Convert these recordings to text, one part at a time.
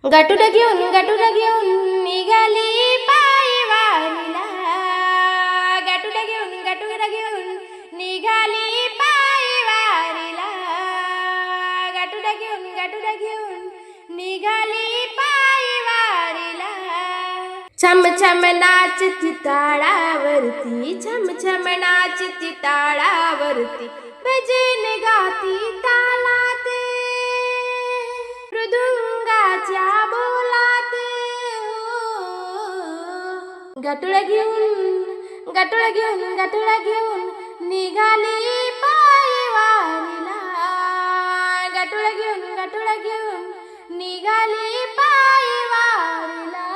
गाठोडा घेऊन निघाली पायी वारीला. गाठोडा घेऊन निघाली पायी वारीला. गाठोडा घेऊन निघाली पायी वारीला. छम छम नाचती ताळावरती, छम छम नाचती ताळावरती, भजन गाती तालाते, मृदुंगाच्या बोलाते. गाठोडा घेऊन निघाली पायी वारीला. गाठोडा घेऊन निघाली पायी वारीला.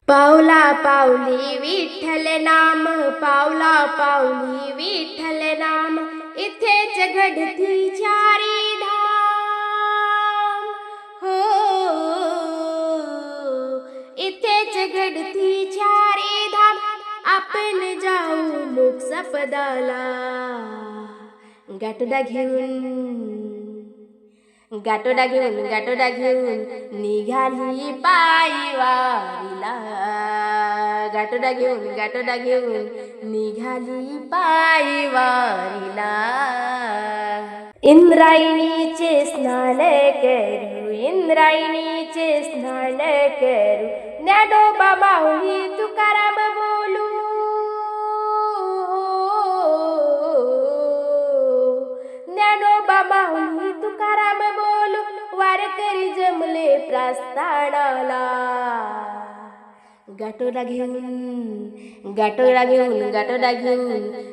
पावला पावली विठ्ठल नाम, पावला पावली विठ्ठल नाम, इथेच घडती चारी धाम. हो, इथेच घडती चारी धाम, आपण जाऊ मोक्षपदाला. गाठोडा घेऊन निघाली पायी वारीला. गाठोडा घेऊन निघाली पायी वारीला. इंद्रायणीचे स्नान करू, इंद्रायणीचे स्नान करू, ज्ञानोबा माऊली तुकाराम बोलू. ज्ञानोबा माऊली तुकाराम बोलू, वारकरी जमले प्रस्थानाला. गाठोडा घेऊन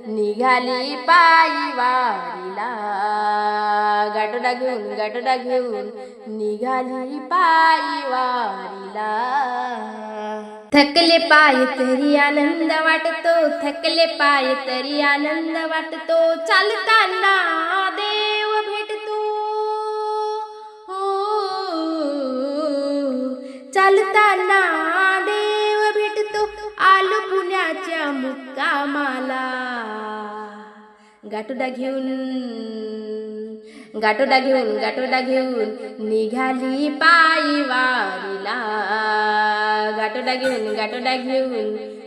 निघाली पायी वारीला. गाठोडा घेऊन निघाली पायी वारीला. थकले पाय तरी आनंद वाटतो, थकले पाय तरी आनंद वाटतो, चालताना देव भेटतो. हो, चालताना देव भेटतो, आलो पुण्याच्या मुक्कामाला. गाठोडा घेऊन निघाली पायी वारीला. गाठोडा घेऊन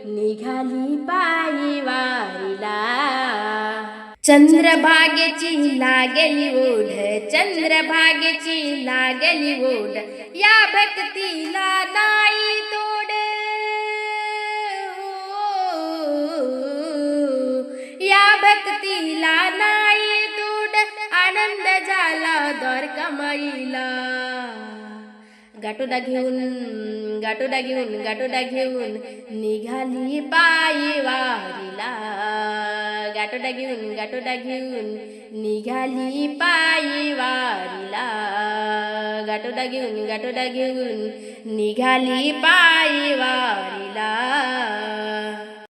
निघाली पायी वारीला. चंद्रभागेची लागली ओढ, चंद्रभागेची लागली ओढ, या भक्तीला नाही तोड. या भक्तीला नाही तोड, आनंद झाला द्वारकामाईला. गाठोडा घेऊन निघाली पायी वारीला. गाठोडा घेऊन निघाली पायी वारीला. गाठोडा घेऊन निघाली पायी वारीला.